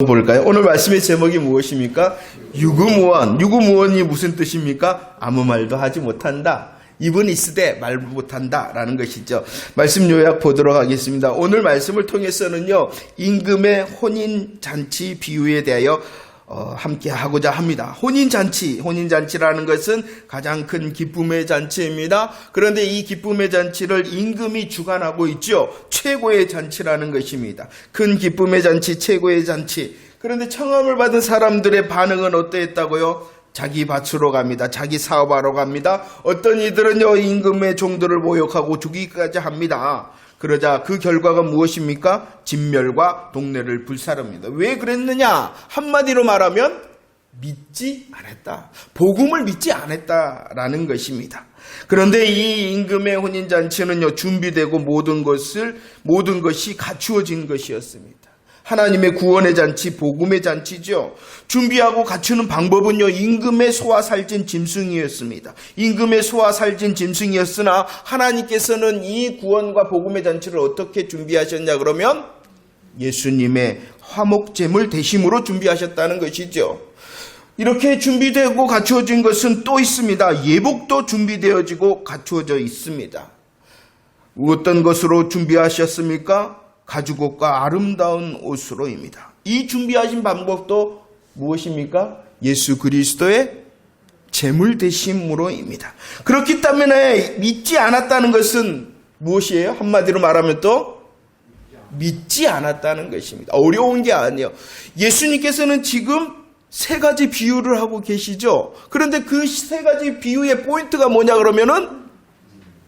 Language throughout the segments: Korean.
볼까요? 오늘 말씀의 제목이 무엇입니까? 유구무원. 유구무원이 무슨 뜻입니까? 아무 말도 하지 못한다. 입은 있으되 말 못한다 라는 것이죠. 말씀 요약 보도록 하겠습니다. 오늘 말씀을 통해서는요, 임금의 혼인잔치 비유에 대하여 함께 하고자 합니다. 혼인잔치라는 것은 가장 큰 기쁨의 잔치입니다. 그런데 이 기쁨의 잔치를 임금이 주관하고 있죠. 최고의 잔치라는 것입니다. 큰 기쁨의 잔치, 최고의 잔치. 그런데 청함을 받은 사람들의 반응은 어떠했다고요? 자기 밭으로 갑니다. 자기 사업하러 갑니다. 어떤 이들은요, 임금의 종들을 모욕하고 죽이기까지 합니다. 그러자 그 결과가 무엇입니까? 진멸과 동네를 불사릅니다. 왜 그랬느냐? 한마디로 말하면 믿지 않았다. 복음을 믿지 않았다라는 것입니다. 그런데 이 임금의 혼인잔치는요, 준비되고 모든 것이 갖추어진 것이었습니다. 하나님의 구원의 잔치, 복음의 잔치죠. 준비하고 갖추는 방법은요, 임금의 소와 살찐 짐승이었습니다. 임금의 소와 살찐 짐승이었으나 하나님께서는 이 구원과 복음의 잔치를 어떻게 준비하셨냐 그러면 예수님의 화목제물 대심으로 준비하셨다는 것이죠. 이렇게 준비되고 갖추어진 것은 또 있습니다. 예복도 준비되어지고 갖추어져 있습니다. 어떤 것으로 준비하셨습니까? 가죽옷과 아름다운 옷으로입니다. 이 준비하신 방법도 무엇입니까? 예수 그리스도의 제물 되심으로입니다. 그렇기 때문에 믿지 않았다는 것은 무엇이에요? 한마디로 말하면 또 믿지 않았다는 것입니다. 어려운 게 아니에요. 예수님께서는 지금 세 가지 비유를 하고 계시죠. 그런데 그 세 가지 비유의 포인트가 뭐냐 그러면은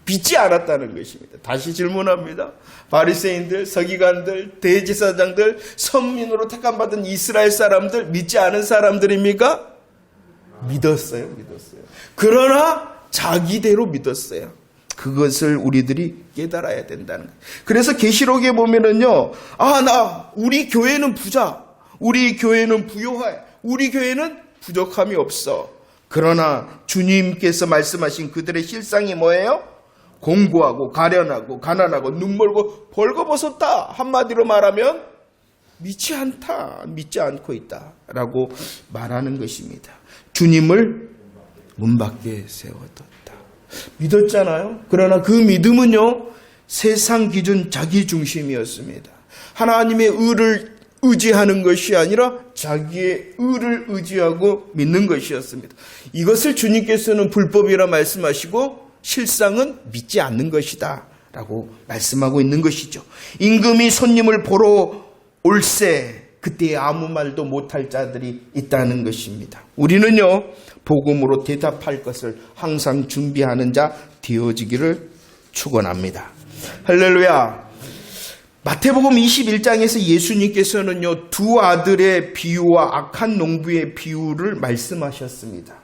믿지 않았다는 것입니다. 다시 질문합니다. 바리새인들, 서기관들, 대제사장들, 선민으로 택함받은 이스라엘 사람들, 믿지 않은 사람들입니까? 믿었어요. 그러나 자기대로 믿었어요. 그것을 우리들이 깨달아야 된다는 거예요. 그래서 계시록에 보면은요, 우리 교회는 부자, 우리 교회는 부요해, 우리 교회는 부족함이 없어. 그러나 주님께서 말씀하신 그들의 실상이 뭐예요? 공고하고 가련하고 가난하고 눈멀고 벌거벗었다. 한마디로 말하면 믿지 않고 있다라고 말하는 것입니다. 주님을 문 밖에 세워뒀다. 믿었잖아요. 그러나 그 믿음은요, 세상 기준 자기 중심이었습니다. 하나님의 의를 의지하는 것이 아니라 자기의 의를 의지하고 믿는 것이었습니다. 이것을 주님께서는 불법이라 말씀하시고 실상은 믿지 않는 것이다 라고 말씀하고 있는 것이죠. 임금이 손님을 보러 올세 그때 아무 말도 못할 자들이 있다는 것입니다. 우리는요, 복음으로 대답할 것을 항상 준비하는 자 되어지기를 축원합니다. 할렐루야. 마태복음 21장에서 예수님께서는요, 두 아들의 비유와 악한 농부의 비유를 말씀하셨습니다.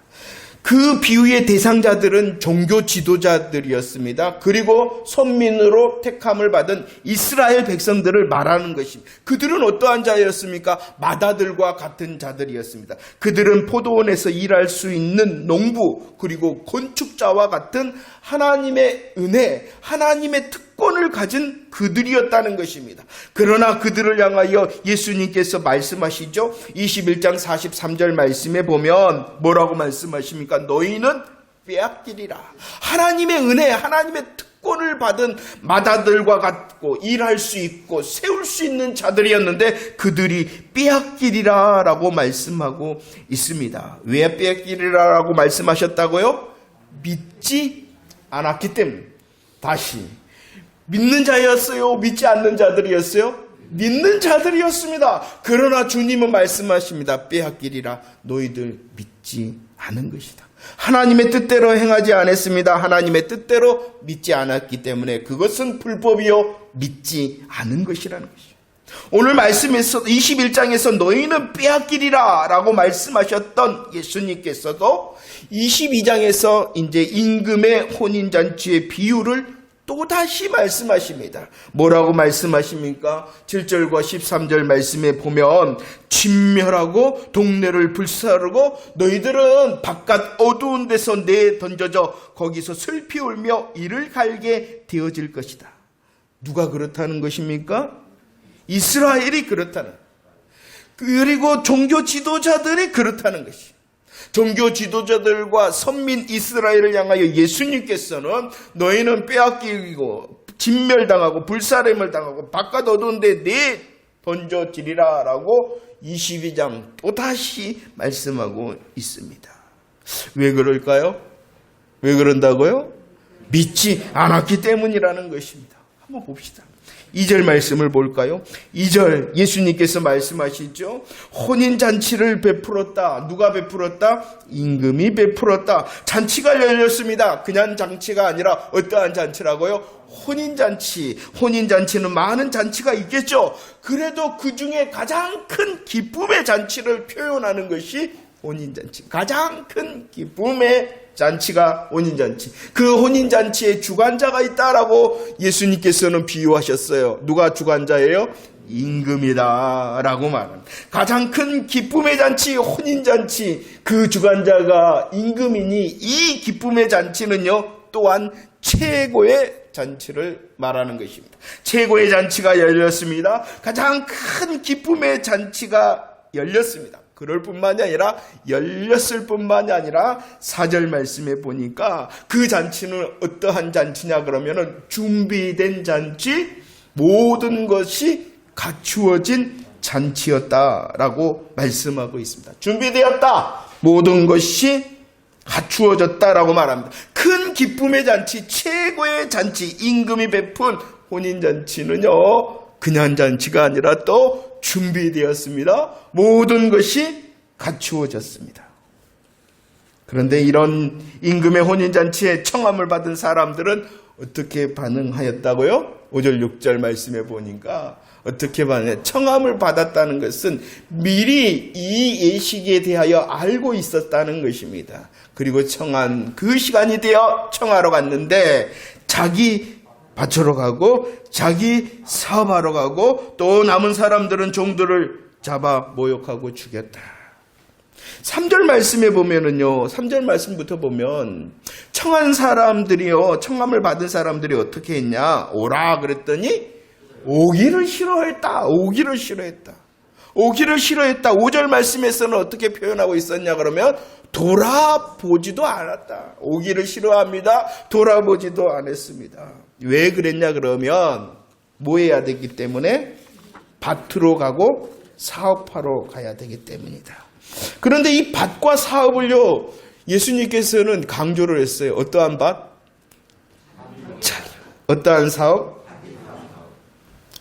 그 비유의 대상자들은 종교 지도자들이었습니다. 그리고 선민으로 택함을 받은 이스라엘 백성들을 말하는 것입니다. 그들은 어떠한 자였습니까? 마다들과 같은 자들이었습니다. 그들은 포도원에서 일할 수 있는 농부, 그리고 건축자와 같은 하나님의 은혜, 하나님의 특권을 가진 그들이었다는 것입니다. 그러나 그들을 향하여 예수님께서 말씀하시죠. 21장 43절 말씀에 보면 뭐라고 말씀하십니까? 너희는 빼앗기리라. 하나님의 은혜, 하나님의 특권을 받은 마다들과 같고 일할 수 있고 세울 수 있는 자들이었는데 그들이 빼앗기리라 라고 말씀하고 있습니다. 왜 빼앗기리라 라고 말씀하셨다고요? 믿지 않았기 때문에. 다시 믿는 자였어요? 믿지 않는 자들이었어요? 믿는 자들이었습니다. 그러나 주님은 말씀하십니다. 빼앗기리라. 너희들 믿지 않은 것이다. 하나님의 뜻대로 행하지 않았습니다. 하나님의 뜻대로 믿지 않았기 때문에 그것은 불법이요 믿지 않은 것이라는 것이죠. 오늘 말씀에서 21장에서 너희는 빼앗기리라 라고 말씀하셨던 예수님께서도 22장에서 이제 임금의 혼인잔치의 비유를 또다시 말씀하십니다. 뭐라고 말씀하십니까? 7절과 13절 말씀에 보면 진멸하고 동네를 불사르고 너희들은 바깥 어두운 데서 내던져져 거기서 슬피 울며 이를 갈게 되어질 것이다. 누가 그렇다는 것입니까? 이스라엘이 그렇다는. 그리고 종교 지도자들이 그렇다는 것이. 종교 지도자들과 선민 이스라엘을 향하여 예수님께서는 너희는 빼앗기고 진멸당하고 불사름을 당하고 바깥 어두운 데 던져지리라 라고 22장 또다시 말씀하고 있습니다. 왜 그럴까요? 왜 그런다고요? 믿지 않았기 때문이라는 것입니다. 한번 봅시다. 2절 말씀을 볼까요? 2절 예수님께서 말씀하시죠. 혼인잔치를 베풀었다. 누가 베풀었다? 임금이 베풀었다. 잔치가 열렸습니다. 그냥 잔치가 아니라 어떠한 잔치라고요? 혼인잔치. 혼인잔치는 많은 잔치가 있겠죠. 그래도 그 중에 가장 큰 기쁨의 잔치를 표현하는 것이 혼인잔치. 가장 큰 기쁨의 잔치가 혼인잔치. 그 혼인잔치에 주관자가 있다라고 예수님께서는 비유하셨어요. 누가 주관자예요? 임금이다 라고 말합니다. 가장 큰 기쁨의 잔치, 혼인잔치, 그 주관자가 임금이니 이 기쁨의 잔치는요 또한 최고의 잔치를 말하는 것입니다. 최고의 잔치가 열렸습니다. 가장 큰 기쁨의 잔치가 열렸습니다. 그럴 뿐만이 아니라 열렸을 뿐만이 아니라 4절 말씀에 보니까 그 잔치는 어떠한 잔치냐 그러면은 준비된 잔치, 모든 것이 갖추어진 잔치였다라고 말씀하고 있습니다. 준비되었다. 모든 것이 갖추어졌다라고 말합니다. 큰 기쁨의 잔치, 최고의 잔치, 임금이 베푼 혼인잔치는요 그냥 잔치가 아니라 또 준비되었습니다. 모든 것이 갖추어졌습니다. 그런데 이런 임금의 혼인잔치에 청함을 받은 사람들은 어떻게 반응하였다고요? 5절 6절 말씀해 보니까 어떻게 반응해? 청함을 받았다는 것은 미리 이 예식에 대하여 알고 있었다는 것입니다. 그리고 청한 그 시간이 되어 청하러 갔는데 자기 밭으로 가고 자기 사업하러 가고 또 남은 사람들은 종들을 잡아 모욕하고 죽였다. 3절 말씀에 보면은요, 3절 말씀부터 보면 청한 사람들이요, 청함을 받은 사람들이 어떻게 했냐? 오라 그랬더니 오기를 싫어했다. 오기를 싫어했다. 오기를 싫어했다. 5절 말씀에서는 어떻게 표현하고 있었냐 그러면 돌아보지도 않았다. 오기를 싫어합니다. 돌아보지도 않았습니다. 왜 그랬냐 그러면 뭐 해야 되기 때문에 밭으로 가고 사업하러 가야 되기 때문이다. 그런데 이 밭과 사업을요 예수님께서는 강조를 했어요. 어떠한 밭? 자, 어떠한 사업?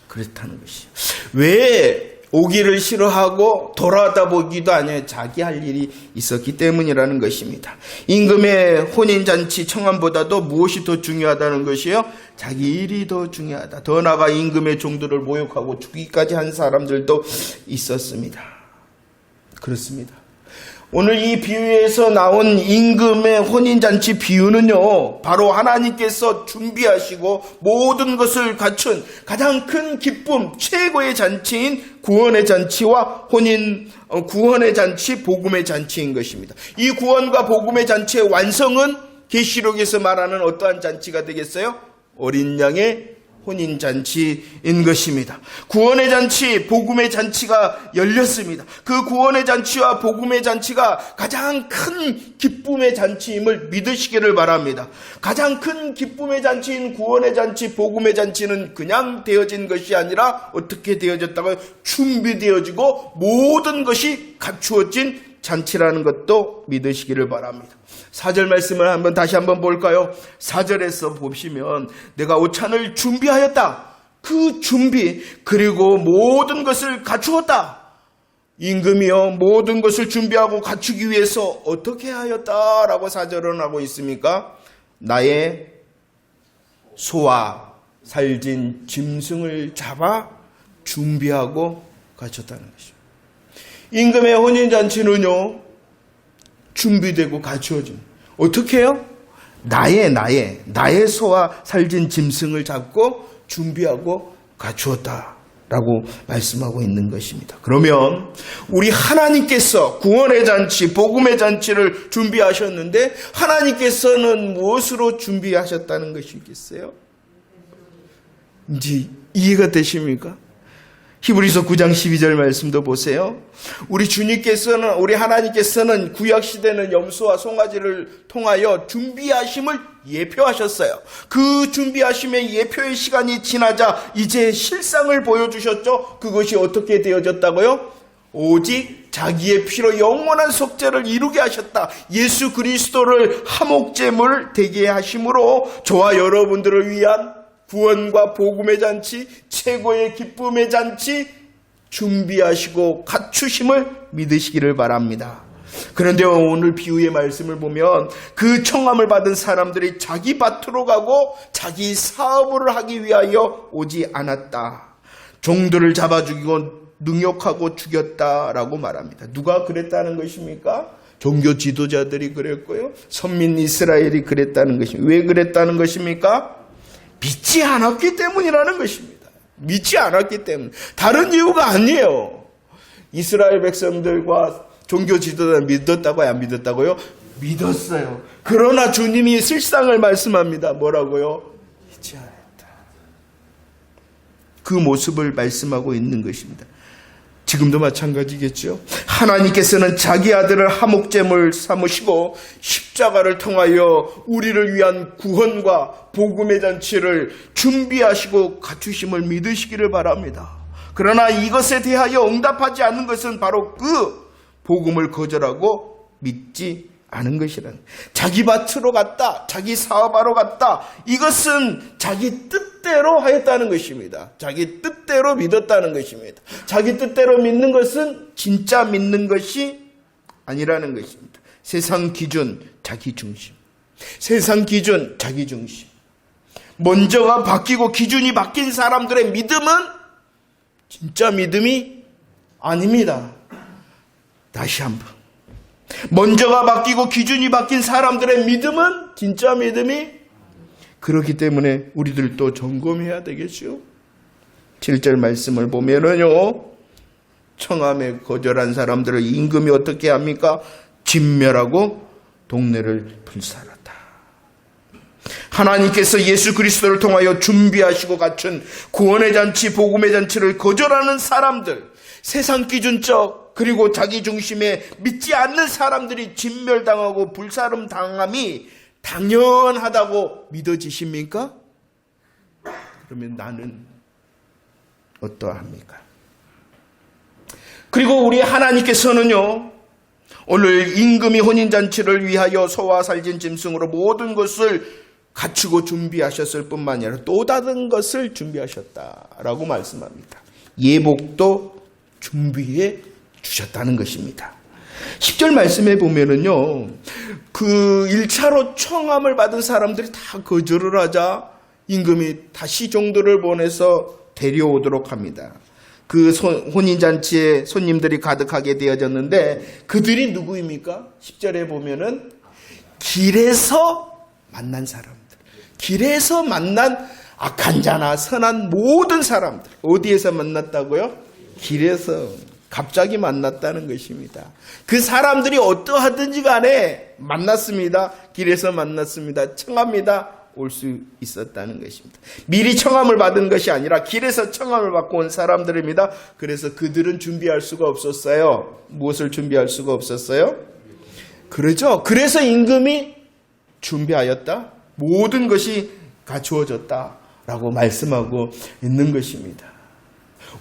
그렇다는 것이. 왜 오기를 싫어하고 돌아다 보기도 아니에요. 자기 할 일이 있었기 때문이라는 것입니다. 임금의 혼인잔치 청함보다도 무엇이 더 중요하다는 것이요? 자기 일이 더 중요하다. 더 나아가 임금의 종들을 모욕하고 죽이기까지 한 사람들도 있었습니다. 그렇습니다. 오늘 이 비유에서 나온 임금의 혼인잔치 비유는요, 바로 하나님께서 준비하시고 모든 것을 갖춘 가장 큰 기쁨, 최고의 잔치인 구원의 잔치와 구원의 잔치, 복음의 잔치인 것입니다. 이 구원과 복음의 잔치의 완성은 계시록에서 말하는 어떠한 잔치가 되겠어요? 어린 양의 혼인잔치인 것입니다. 구원의 잔치, 복음의 잔치가 열렸습니다. 그 구원의 잔치와 복음의 잔치가 가장 큰 기쁨의 잔치임을 믿으시기를 바랍니다. 가장 큰 기쁨의 잔치인 구원의 잔치, 복음의 잔치는 그냥 되어진 것이 아니라 어떻게 되어졌다고요? 준비되어지고 모든 것이 갖추어진 잔치라는 것도 믿으시기를 바랍니다. 4절 말씀을 다시 한번 볼까요? 4절에서 보시면 내가 오찬을 준비하였다. 그 준비 그리고 모든 것을 갖추었다. 임금이여 모든 것을 준비하고 갖추기 위해서 어떻게 하였다라고 4절은 하고 있습니까? 나의 소와 살진 짐승을 잡아 준비하고 갖췄다는 것입니다. 임금의 혼인잔치는요 준비되고 갖추어진. 어떻게 해요? 나의 소와 살진 짐승을 잡고 준비하고 갖추었다라고 말씀하고 있는 것입니다. 그러면 우리 하나님께서 구원의 잔치, 복음의 잔치를 준비하셨는데 하나님께서는 무엇으로 준비하셨다는 것이겠어요? 이제 이해가 되십니까? 히브리서 9장 12절 말씀도 보세요. 우리 하나님께서는 구약시대는 염소와 송아지를 통하여 준비하심을 예표하셨어요. 그 준비하심의 예표의 시간이 지나자 이제 실상을 보여주셨죠. 그것이 어떻게 되어졌다고요? 오직 자기의 피로 영원한 속죄를 이루게 하셨다. 예수 그리스도를 화목제물 되게 하심으로 저와 여러분들을 위한 구원과 복음의 잔치, 최고의 기쁨의 잔치 준비하시고 갖추심을 믿으시기를 바랍니다. 그런데 오늘 비유의 말씀을 보면 그 청함을 받은 사람들이 자기 밭으로 가고 자기 사업을 하기 위하여 오지 않았다. 종들을 잡아 죽이고 능욕하고 죽였다라고 말합니다. 누가 그랬다는 것입니까? 종교 지도자들이 그랬고요. 선민 이스라엘이 그랬다는 것입니다. 왜 그랬다는 것입니까? 믿지 않았기 때문이라는 것입니다. 믿지 않았기 때문. 다른 이유가 아니에요. 이스라엘 백성들과 종교 지도자를 믿었다고요? 안 믿었다고요? 믿었어요. 그러나 주님이 실상을 말씀합니다. 뭐라고요? 믿지 않았다. 그 모습을 말씀하고 있는 것입니다. 지금도 마찬가지겠죠. 하나님께서는 자기 아들을 화목제물 삼으시고 십자가를 통하여 우리를 위한 구원과 복음의 잔치를 준비하시고 갖추심을 믿으시기를 바랍니다. 그러나 이것에 대하여 응답하지 않는 것은 바로 그 복음을 거절하고 믿지 않은 것이라는, 자기 밭으로 갔다, 자기 사업하러 갔다, 이것은 자기 뜻대로 하였다는 것입니다. 자기 뜻대로 믿었다는 것입니다. 자기 뜻대로 믿는 것은 진짜 믿는 것이 아니라는 것입니다. 세상 기준, 자기 중심. 세상 기준, 자기 중심. 먼저가 바뀌고 기준이 바뀐 사람들의 믿음은 진짜 믿음이 아닙니다. 다시 한번. 먼저가 바뀌고 기준이 바뀐 사람들의 믿음은 진짜 믿음이, 그렇기 때문에 우리들도 점검해야 되겠죠. 7절 말씀을 보면은요, 청함에 거절한 사람들을 임금이 어떻게 합니까? 진멸하고 동네를 불살았다. 하나님께서 예수 그리스도를 통하여 준비하시고 갖춘 구원의 잔치, 복음의 잔치를 거절하는 사람들, 세상 기준적 그리고 자기 중심에 믿지 않는 사람들이 진멸당하고 불사름 당함이 당연하다고 믿어지십니까? 그러면 나는 어떠합니까? 그리고 우리 하나님께서는요, 오늘 임금이 혼인잔치를 위하여 소와 살진 짐승으로 모든 것을 갖추고 준비하셨을 뿐만 아니라 또 다른 것을 준비하셨다라고 말씀합니다. 예복도 준비해 주셨다는 것입니다. 10절 말씀에 보면은요, 그 1차로 청함을 받은 사람들이 다 거절을 하자 임금이 다시 종들을 보내서 데려오도록 합니다. 그 혼인잔치에 손님들이 가득하게 되어졌는데 그들이 누구입니까? 10절에 보면은 길에서 만난 사람들, 길에서 만난 악한 자나 선한 모든 사람들. 어디에서 만났다고요? 길에서 갑자기 만났다는 것입니다. 그 사람들이 어떠하든지 간에 만났습니다. 길에서 만났습니다. 청합니다. 올 수 있었다는 것입니다. 미리 청함을 받은 것이 아니라 길에서 청함을 받고 온 사람들입니다. 그래서 그들은 준비할 수가 없었어요. 무엇을 준비할 수가 없었어요? 그렇죠. 그래서 임금이 준비하였다. 모든 것이 갖추어졌다라고 말씀하고 있는 것입니다.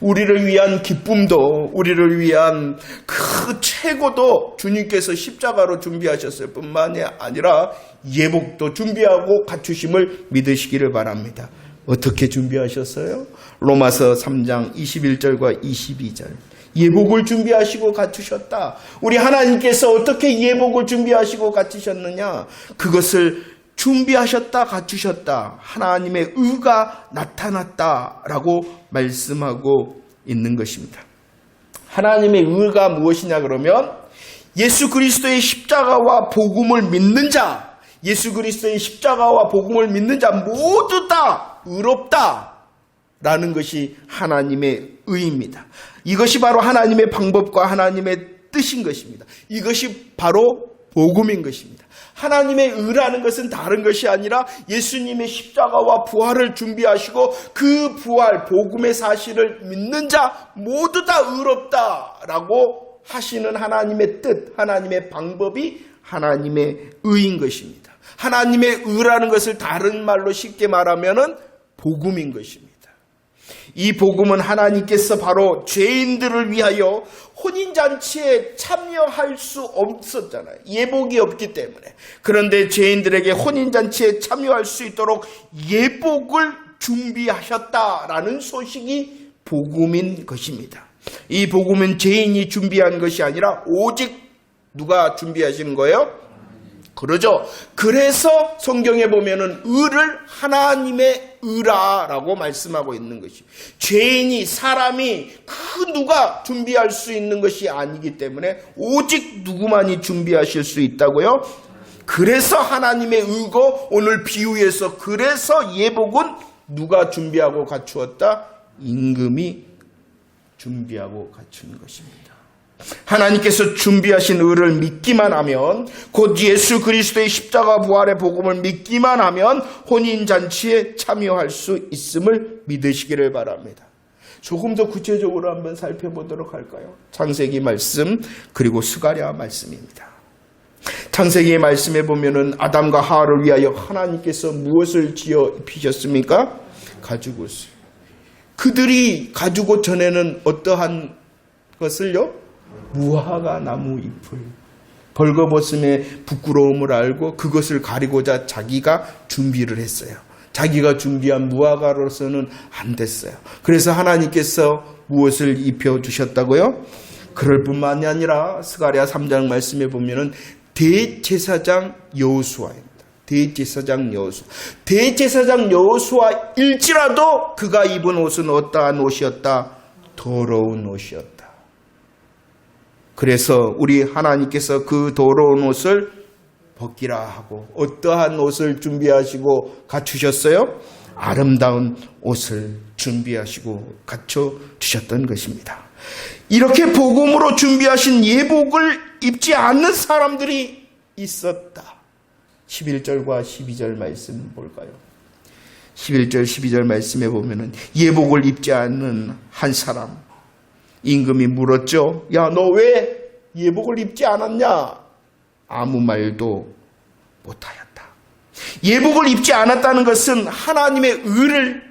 우리를 위한 기쁨도, 우리를 위한 그 최고도 주님께서 십자가로 준비하셨을 뿐만이 아니라 예복도 준비하고 갖추심을 믿으시기를 바랍니다. 어떻게 준비하셨어요? 로마서 3장 21절과 22절. 예복을 준비하시고 갖추셨다. 우리 하나님께서 어떻게 예복을 준비하시고 갖추셨느냐? 그것을 준비하셨다, 갖추셨다. 하나님의 의가 나타났다라고 말씀하고 있는 것입니다. 하나님의 의가 무엇이냐 그러면 예수 그리스도의 십자가와 복음을 믿는 자, 예수 그리스도의 십자가와 복음을 믿는 자 모두 다 의롭다라는 것이 하나님의 의입니다. 이것이 바로 하나님의 방법과 하나님의 뜻인 것입니다. 이것이 바로 복음인 것입니다. 하나님의 의라는 것은 다른 것이 아니라 예수님의 십자가와 부활을 준비하시고 그 부활, 복음의 사실을 믿는 자 모두 다 의롭다라고 하시는 하나님의 뜻, 하나님의 방법이 하나님의 의인 것입니다. 하나님의 의라는 것을 다른 말로 쉽게 말하면은 복음인 것입니다. 이 복음은 하나님께서 바로 죄인들을 위하여 혼인잔치에 참여할 수 없었잖아요. 예복이 없기 때문에. 그런데 죄인들에게 혼인잔치에 참여할 수 있도록 예복을 준비하셨다라는 소식이 복음인 것입니다. 이 복음은 죄인이 준비한 것이 아니라 오직 누가 준비하시는 거예요? 그러죠. 그래서 성경에 보면은 의를 하나님의 의라라고 말씀하고 있는 것이, 죄인이, 사람이 그 누가 준비할 수 있는 것이 아니기 때문에 오직 누구만이 준비하실 수 있다고요. 그래서 하나님의 의고, 오늘 비유에서 그래서 예복은 누가 준비하고 갖추었다? 임금이 준비하고 갖춘 것입니다. 하나님께서 준비하신 의를 믿기만 하면, 곧 예수 그리스도의 십자가 부활의 복음을 믿기만 하면 혼인잔치에 참여할 수 있음을 믿으시기를 바랍니다. 조금 더 구체적으로 한번 살펴보도록 할까요? 창세기 말씀 그리고 스가랴 말씀입니다. 창세기의 말씀에 보면은 아담과 하와를 위하여 하나님께서 무엇을 지어 입히셨습니까? 가죽옷을. 그들이 가죽옷 전에는 어떠한 것을요? 무화과 나무 잎을 벌거벗음의 부끄러움을 알고 그것을 가리고자 자기가 준비를 했어요. 자기가 준비한 무화과로서는 안 됐어요. 그래서 하나님께서 무엇을 입혀주셨다고요? 그럴 뿐만이 아니라 스가랴 3장 말씀에 보면은 대제사장 여호수아입니다. 대제사장 여호수아. 대제사장 여호수아일지라도 그가 입은 옷은 어떠한 옷이었다? 더러운 옷이었다. 그래서 우리 하나님께서 그 더러운 옷을 벗기라 하고 어떠한 옷을 준비하시고 갖추셨어요? 아름다운 옷을 준비하시고 갖춰주셨던 것입니다. 이렇게 복음으로 준비하신 예복을 입지 않는 사람들이 있었다. 11절과 12절 말씀 볼까요? 11절 12절 말씀에 보면은 예복을 입지 않는 한 사람, 임금이 물었죠. 야, 너 왜 예복을 입지 않았냐? 아무 말도 못하였다. 예복을 입지 않았다는 것은 하나님의 의를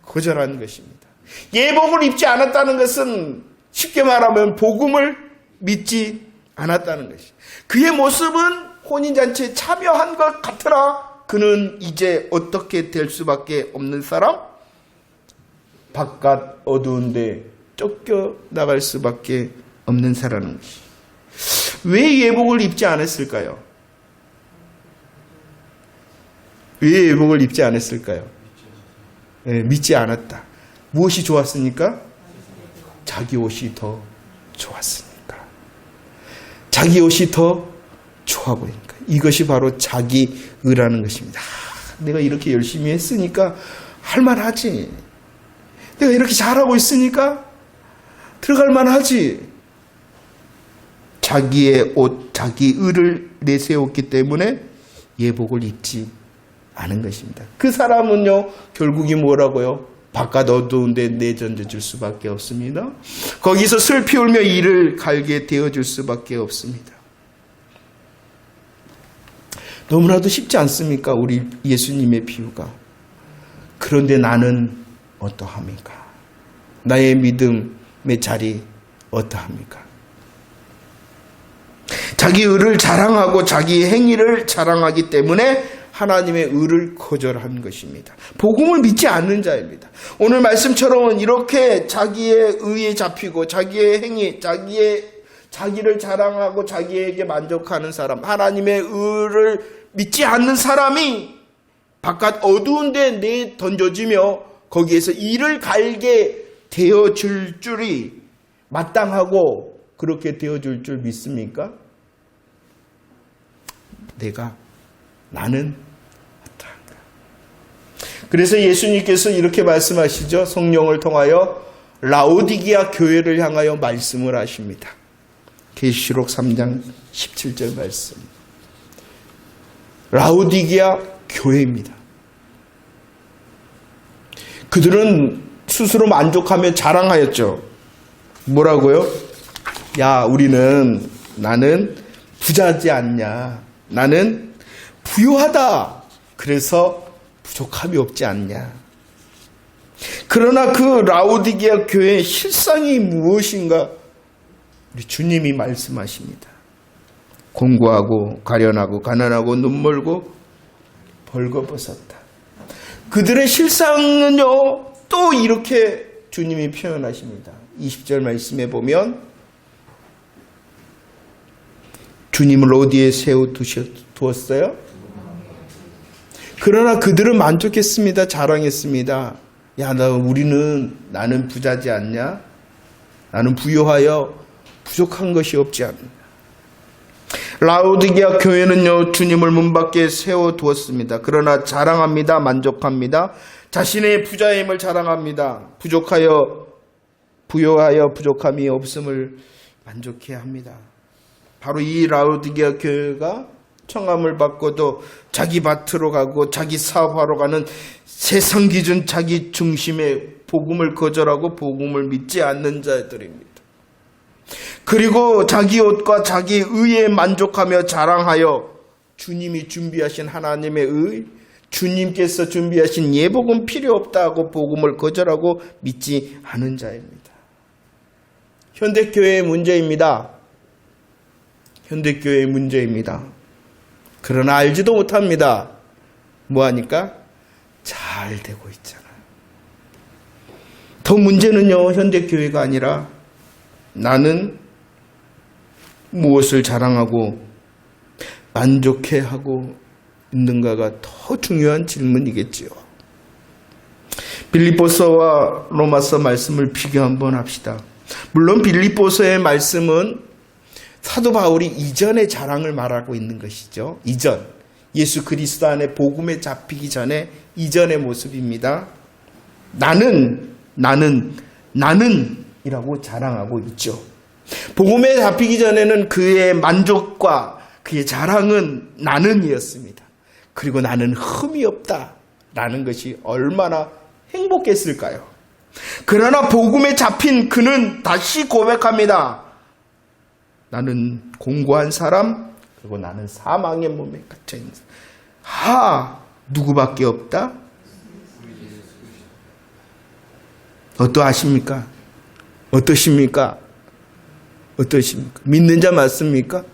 거절한 것입니다. 예복을 입지 않았다는 것은 쉽게 말하면 복음을 믿지 않았다는 것이. 그의 모습은 혼인잔치에 참여한 것 같으나 그는 이제 어떻게 될 수밖에 없는 사람? 바깥 어두운데 쫓겨나갈 수밖에 없는 사람인 것이. 왜 예복을 입지 않았을까요? 왜 예복을 입지 않았을까요? 네, 믿지 않았다. 무엇이 좋았습니까? 자기 옷이 더 좋았으니까. 자기 옷이 더 좋아 보이니까. 이것이 바로 자기 의라는 것입니다. 내가 이렇게 열심히 했으니까 할만하지. 내가 이렇게 잘하고 있으니까 들어갈 만하지. 자기의 옷, 자기 의를 내세웠기 때문에 예복을 입지 않은 것입니다. 그 사람은요, 결국이 뭐라고요? 바깥 어두운데 내던져줄 수밖에 없습니다. 거기서 슬피 울며 이를 갈게 되어줄 수밖에 없습니다. 너무나도 쉽지 않습니까? 우리 예수님의 비유가. 그런데 나는 어떠합니까? 나의 믿음의 자리 어떠합니까? 자기 의를 자랑하고 자기 행위를 자랑하기 때문에 하나님의 의를 거절한 것입니다. 복음을 믿지 않는 자입니다. 오늘 말씀처럼 이렇게 자기의 의에 잡히고 자기의 행위, 자기를 자랑하고 자기에게 만족하는 사람, 하나님의 의를 믿지 않는 사람이 바깥 어두운 데 내던져지며 거기에서 이를 갈게 되어줄 줄이 마땅하고 그렇게 되어줄 줄 믿습니까? 나는 어떠한가? 그래서 예수님께서 이렇게 말씀하시죠. 성령을 통하여 라오디게아 교회를 향하여 말씀을 하십니다. 계시록 3장 17절 말씀. 라오디게아 교회입니다. 그들은 스스로 만족하며 자랑하였죠. 뭐라고요? 야, 나는 부자지 않냐. 나는 부유하다. 그래서 부족함이 없지 않냐. 그러나 그 라오디게아 교회의 실상이 무엇인가? 우리 주님이 말씀하십니다. 공고하고 가련하고 가난하고 눈멀고 벌거벗었다. 그들의 실상은요, 또 이렇게 주님이 표현하십니다. 20절 말씀에 보면 주님을 어디에 세워두었어요? 그러나 그들은 만족했습니다. 자랑했습니다. 야, 나는 부자지 않냐? 나는 부유하여 부족한 것이 없지 않냐? 라오디게아 교회는요, 주님을 문 밖에 세워두었습니다. 그러나 자랑합니다. 만족합니다. 자신의 부자임을 자랑합니다. 부유하여 부족함이 없음을 만족해야 합니다. 바로 이 라오디게아 교회가 청함을 받고도 자기 밭으로 가고 자기 사업하러 가는 세상 기준 자기 중심의 복음을 거절하고 복음을 믿지 않는 자들입니다. 그리고 자기 옷과 자기 의에 만족하며 자랑하여 주님이 준비하신 하나님의 의, 주님께서 준비하신 예복은 필요 없다고 복음을 거절하고 믿지 않은 자입니다. 현대교회의 문제입니다. 현대교회의 문제입니다. 그러나 알지도 못합니다. 뭐하니까? 잘 되고 있잖아요. 더 문제는요, 현대교회가 아니라 나는 무엇을 자랑하고 만족해하고 있는가가 더 중요한 질문이겠지요. 빌립보서와 로마서 말씀을 비교 한번 합시다. 물론 빌립보서의 말씀은 사도 바울이 이전의 자랑을 말하고 있는 것이죠. 이전, 예수 그리스도 안에 복음에 잡히기 전에 이전의 모습입니다. 나는 이라고 자랑하고 있죠. 복음에 잡히기 전에는 그의 만족과 그의 자랑은 나는이었습니다. 그리고 나는 흠이 없다라는 것이 얼마나 행복했을까요? 그러나 복음에 잡힌 그는 다시 고백합니다. 나는 공고한 사람, 그리고 나는 사망의 몸에 갇혀있는 사람. 누구밖에 없다? 어떠하십니까? 어떠십니까? 믿는 자 맞습니까?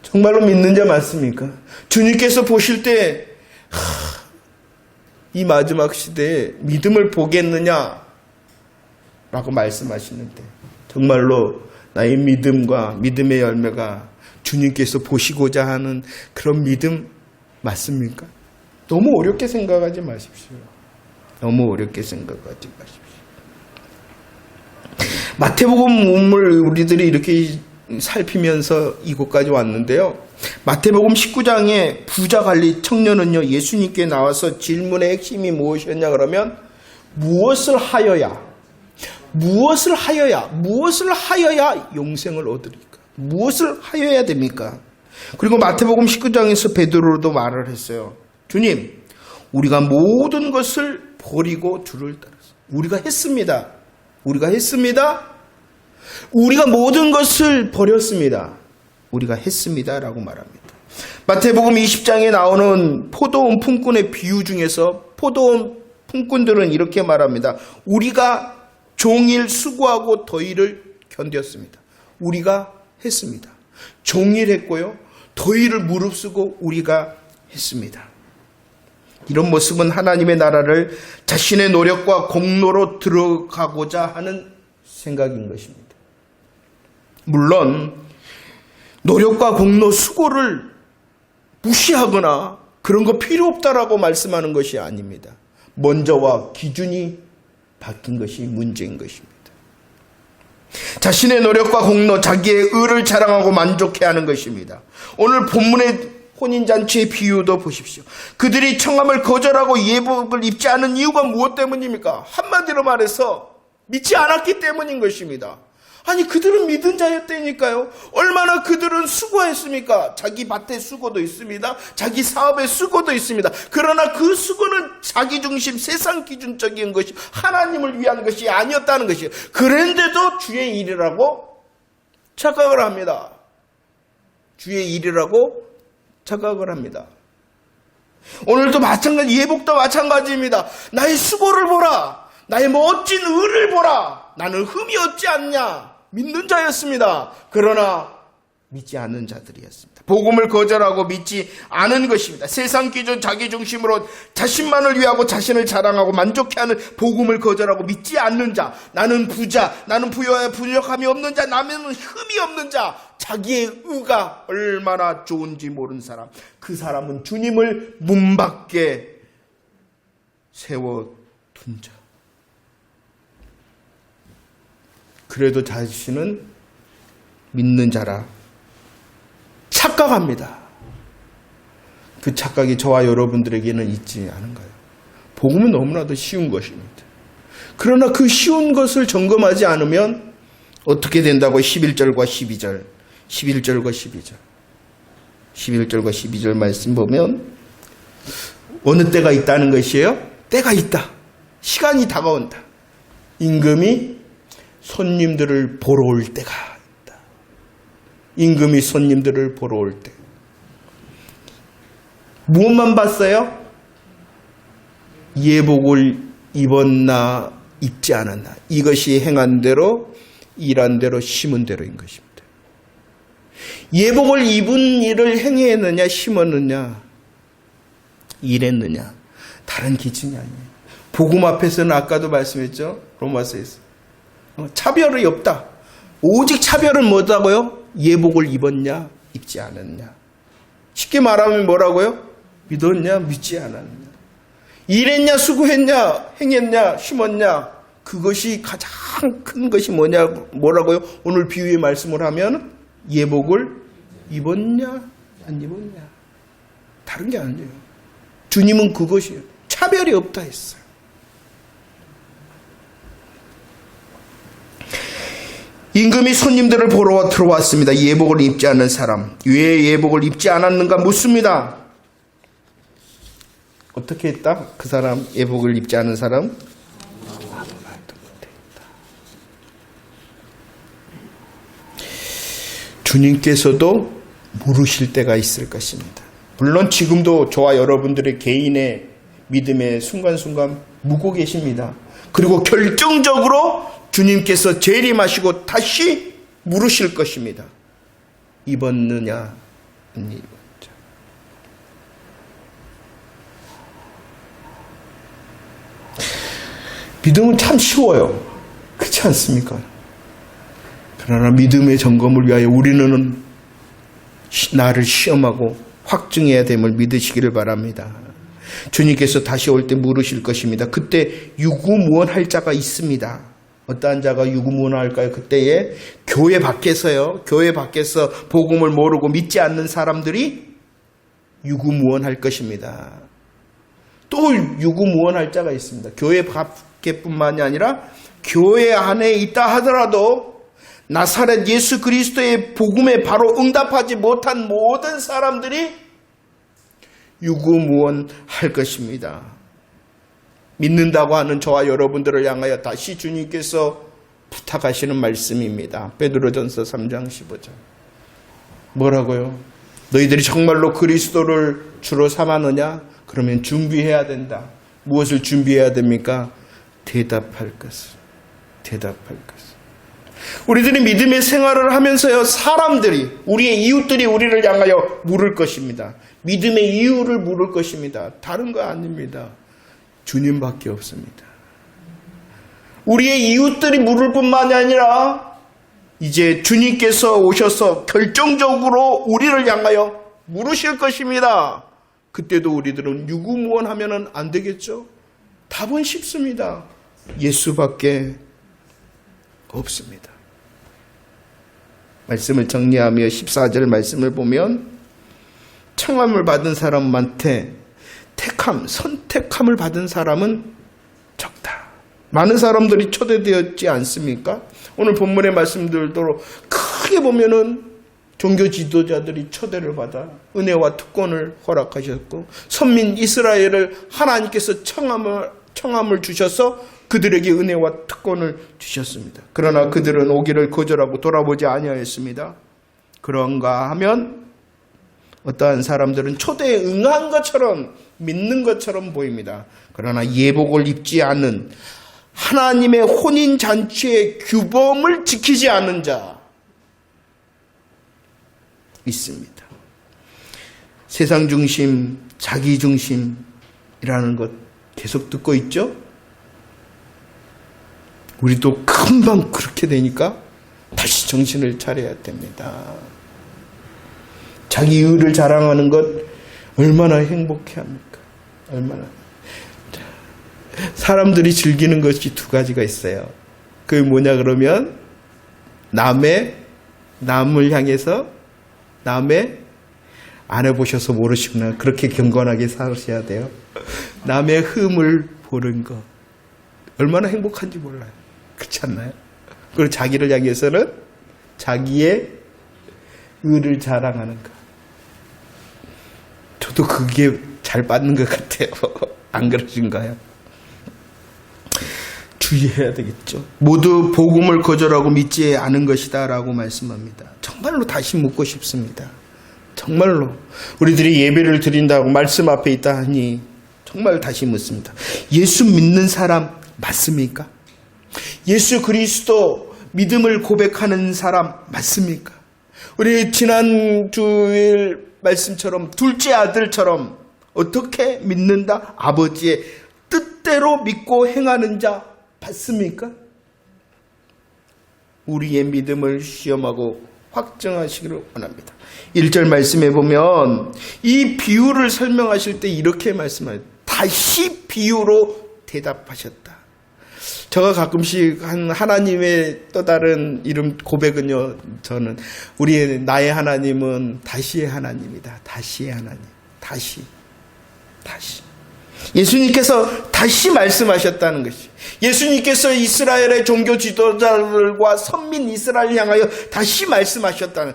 정말로 믿는 자 맞습니까? 주님께서 보실 때 이 마지막 시대에 믿음을 보겠느냐? 라고 말씀하시는데 정말로 나의 믿음과 믿음의 열매가 주님께서 보시고자 하는 그런 믿음 맞습니까? 너무 어렵게 생각하지 마십시오. 너무 어렵게 생각하지 마십시오. 마태복음을 우리들이 이렇게 살피면서 이곳까지 왔는데요. 마태복음 19장에 부자 관리 청년은요, 예수님께 나와서 질문의 핵심이 무엇이었냐 그러면 무엇을 하여야 영생을 얻으리까? 무엇을 하여야 됩니까? 그리고 마태복음 19장에서 베드로도 말을 했어요. 주님, 우리가 모든 것을 버리고 주를 따랐어요. 우리가 했습니다. 우리가 모든 것을 버렸습니다. 우리가 했습니다라고 말합니다. 마태복음 20장에 나오는 포도원 품꾼의 비유 중에서 포도원 품꾼들은 이렇게 말합니다. 우리가 종일 수고하고 더위를 견뎠습니다. 우리가 했습니다. 종일 했고요. 더위를 무릅쓰고 우리가 했습니다. 이런 모습은 하나님의 나라를 자신의 노력과 공로로 들어가고자 하는 생각인 것입니다. 물론 노력과 공로, 수고를 무시하거나 그런 거 필요 없다라고 말씀하는 것이 아닙니다. 먼저와 기준이 바뀐 것이 문제인 것입니다. 자신의 노력과 공로, 자기의 의를 자랑하고 만족해야 하는 것입니다. 오늘 본문의 혼인잔치의 비유도 보십시오. 그들이 청함을 거절하고 예복을 입지 않은 이유가 무엇 때문입니까? 한마디로 말해서 믿지 않았기 때문인 것입니다. 아니 그들은 믿은 자였다니까요. 얼마나 그들은 수고했습니까? 자기 밭의 수고도 있습니다. 자기 사업의 수고도 있습니다. 그러나 그 수고는 자기중심, 세상 기준적인 것이 하나님을 위한 것이 아니었다는 것이에요. 그런데도 주의 일이라고 착각을 합니다. 주의 일이라고 착각을 합니다. 오늘도 마찬가지, 예복도 마찬가지입니다. 나의 수고를 보라. 나의 멋진 의를 보라. 나는 흠이 없지 않냐. 믿는 자였습니다. 그러나 믿지 않는 자들이었습니다. 복음을 거절하고 믿지 않은 것입니다. 세상 기준 자기 중심으로 자신만을 위하고 자신을 자랑하고 만족해하는 복음을 거절하고 믿지 않는 자. 나는 부자, 나는 부족함이 없는 자, 나는 흠이 없는 자. 자기의 의가 얼마나 좋은지 모르는 사람. 그 사람은 주님을 문 밖에 세워둔 자. 그래도 자신은 믿는 자라 착각합니다. 그 착각이 저와 여러분들에게는 있지 않은가요? 복음은 너무나도 쉬운 것입니다. 그러나 그 쉬운 것을 점검하지 않으면 어떻게 된다고 11절과 12절 11절과 12절 11절과 12절 말씀 보면 어느 때가 있다는 것이에요? 때가 있다. 시간이 다가온다. 임금이 손님들을 보러 올 때가 있다. 임금이 손님들을 보러 올 때. 무엇만 봤어요? 예복을 입었나 입지 않았나. 이것이 행한 대로 일한 대로 심은 대로인 것입니다. 예복을 입은 일을 행했느냐 심었느냐 일했느냐 다른 기준이 아니에요. 복음 앞에서는 아까도 말씀했죠. 로마서에서 차별이 없다. 오직 차별은 뭐다고요? 예복을 입었냐 입지 않았냐. 쉽게 말하면 뭐라고요? 믿었냐 믿지 않았냐. 일했냐 수고했냐 행했냐 심었냐. 그것이 가장 큰 것이 뭐라고요? 오늘 비유의 말씀을 하면 예복을 입었냐 안 입었냐. 다른 게 아니에요. 주님은 그것이에요. 차별이 없다 했어요. 임금이 손님들을 보러 들어왔습니다. 예복을 입지 않는 사람. 왜 예복을 입지 않았는가 묻습니다. 어떻게 했다? 그 사람, 예복을 입지 않은 사람? 아무 말도 못했다. 주님께서도 물으실 때가 있을 것입니다. 물론 지금도 저와 여러분들의 개인의 믿음의 순간순간 묻고 계십니다. 그리고 결정적으로 주님께서 재림하시고 다시 물으실 것입니다. 입었느냐 안 입었냐. 믿음은 참 쉬워요. 그렇지 않습니까? 그러나 믿음의 점검을 위하여 우리는 나를 시험하고 확증해야 됨을 믿으시기를 바랍니다. 주님께서 다시 올 때 물으실 것입니다. 그때 유구무원할 자가 있습니다. 어떠한 자가 유구무원할까요? 그때에 교회 밖에서요. 교회 밖에서 복음을 모르고 믿지 않는 사람들이 유구무원할 것입니다. 또 유구무원할 자가 있습니다. 교회 밖에뿐만이 아니라 교회 안에 있다 하더라도 나사렛 예수 그리스도의 복음에 바로 응답하지 못한 모든 사람들이 유구무원할 것입니다. 믿는다고 하는 저와 여러분들을 향하여 다시 주님께서 부탁하시는 말씀입니다. 베드로전서 3장 15절. 뭐라고요? 너희들이 정말로 그리스도를 주로 삼았느냐? 그러면 준비해야 된다. 무엇을 준비해야 됩니까? 대답할 것을. 우리들이 믿음의 생활을 하면서요, 사람들이, 우리의 이웃들이 우리를 향하여 물을 것입니다. 믿음의 이유를 물을 것입니다. 다른 거 아닙니다. 주님밖에 없습니다. 우리의 이웃들이 물을 뿐만이 아니라 이제 주님께서 오셔서 결정적으로 우리를 향하여 물으실 것입니다. 그때도 우리들은 유구무원하면 안 되겠죠? 답은 쉽습니다. 예수밖에 없습니다. 말씀을 정리하며 14절 말씀을 보면 청함을 받은 사람한테 선택함을 받은 사람은 적다. 많은 사람들이 초대되었지 않습니까? 오늘 본문의 말씀들도 크게 보면은 종교 지도자들이 초대를 받아 은혜와 특권을 허락하셨고 선민 이스라엘을 하나님께서 청함을 주셔서 그들에게 은혜와 특권을 주셨습니다. 그러나 그들은 오기를 거절하고 돌아보지 아니하였습니다. 그런가 하면 어떠한 사람들은 초대에 응한 것처럼 믿는 것처럼 보입니다. 그러나 예복을 입지 않는 하나님의 혼인잔치의 규범을 지키지 않는 자 있습니다. 세상 중심, 자기 중심이라는 것 계속 듣고 있죠? 우리도 금방 그렇게 되니까 다시 정신을 차려야 됩니다. 자기 의를 자랑하는 것 얼마나 행복해합니까? 얼마나. 사람들이 즐기는 것이 두 가지가 있어요. 그게 뭐냐 그러면 남을 향해서 남의 안 해보셔서 모르시구나. 그렇게 경건하게 사셔야 돼요. 남의 흠을 보는 것 얼마나 행복한지 몰라요. 그렇지 않나요? 그리고 자기를 향해서는 자기의 의를 자랑하는 것. 저도 그게 잘 맞는 것 같아요. 안 그러신가요? 주의해야 되겠죠. 모두 복음을 거절하고 믿지 않은 것이다 라고 말씀합니다. 정말로 다시 묻고 싶습니다. 정말로 우리들이 예배를 드린다고 말씀 앞에 있다 하니 정말 다시 묻습니다. 예수 믿는 사람 맞습니까? 예수 그리스도 믿음을 고백하는 사람 맞습니까? 우리 지난 주일 말씀처럼 둘째 아들처럼 어떻게 믿는다? 아버지의 뜻대로 믿고 행하는 자 맞습니까? 우리의 믿음을 시험하고 확정하시기를 원합니다. 1절 말씀해 보면 이 비유를 설명하실 때 이렇게 말씀하셨다. 다시 비유로 대답하셨다. 제가 가끔씩 한 하나님의 또 다른 이름 고백은요, 저는 나의 하나님은 다시의 하나님이다. 다시의 하나님. 다시. 예수님께서 다시 말씀하셨다는 것이. 예수님께서 이스라엘의 종교 지도자들과 선민 이스라엘을 향하여 다시 말씀하셨다는.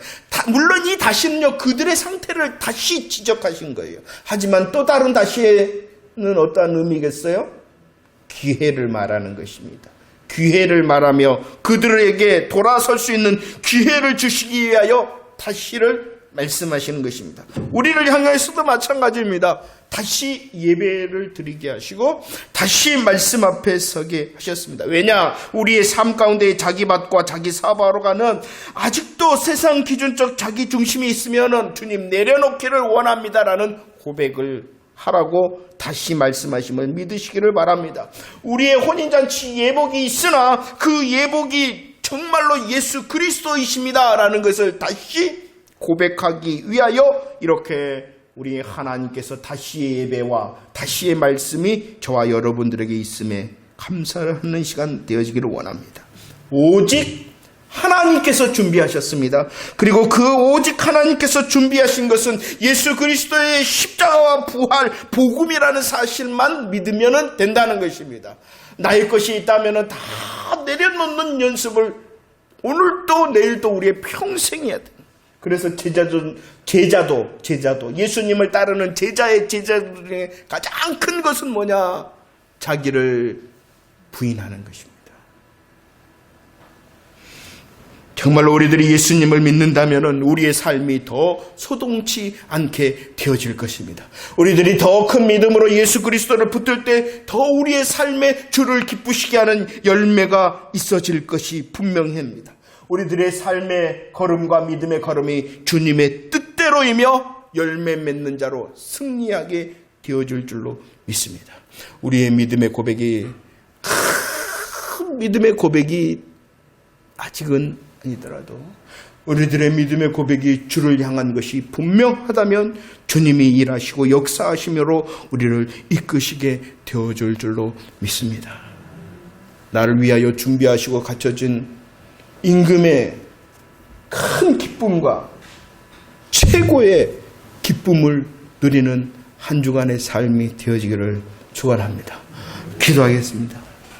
물론 이 다시는요, 그들의 상태를 다시 지적하신 거예요. 하지만 또 다른 다시에는 어떠한 의미겠어요? 기회를 말하는 것입니다. 기회를 말하며 그들에게 돌아설 수 있는 기회를 주시기 위하여 다시를 말씀하시는 것입니다. 우리를 향해서도 마찬가지입니다. 다시 예배를 드리게 하시고 다시 말씀 앞에 서게 하셨습니다. 왜냐? 우리의 삶 가운데 자기 밭과 자기 사바로 가는 아직도 세상 기준적 자기 중심이 있으면 주님 내려놓기를 원합니다라는 고백을 하라고 다시 말씀하심을 믿으시기를 바랍니다. 우리의 혼인잔치 예복이 있으나 그 예복이 정말로 예수 그리스도이십니다 라는 것을 다시 고백하기 위하여 이렇게 우리 하나님께서 다시의 예배와 다시의 말씀이 저와 여러분들에게 있음에 감사하는 시간 되어지기를 원합니다. 오직 하나님께서 준비하셨습니다. 그리고 그 오직 하나님께서 준비하신 것은 예수 그리스도의 십자가와 부활, 복음이라는 사실만 믿으면 된다는 것입니다. 나의 것이 있다면 다 내려놓는 연습을 오늘도 내일도 우리의 평생 해야 돼요. 그래서 제자도 예수님을 따르는 제자의 중에 가장 큰 것은 뭐냐? 자기를 부인하는 것입니다. 정말로 우리들이 예수님을 믿는다면 우리의 삶이 더 소동치 않게 되어질 것입니다. 우리들이 더 큰 믿음으로 예수 그리스도를 붙들 때 더 우리의 삶에 주를 기쁘시게 하는 열매가 있어질 것이 분명합니다. 우리들의 삶의 걸음과 믿음의 걸음이 주님의 뜻대로이며 열매 맺는 자로 승리하게 되어질 줄로 믿습니다. 우리의 믿음의 고백이 큰 믿음의 고백이 아직은 아니더라도 우리들의 믿음의 고백이 주를 향한 것이 분명하다면 주님이 일하시고 역사하시므로 우리를 이끄시게 되어줄 줄로 믿습니다. 나를 위하여 준비하시고 갖춰진 임금의 큰 기쁨과 최고의 기쁨을 누리는 한 주간의 삶이 되어지기를 축원합니다. 기도하겠습니다.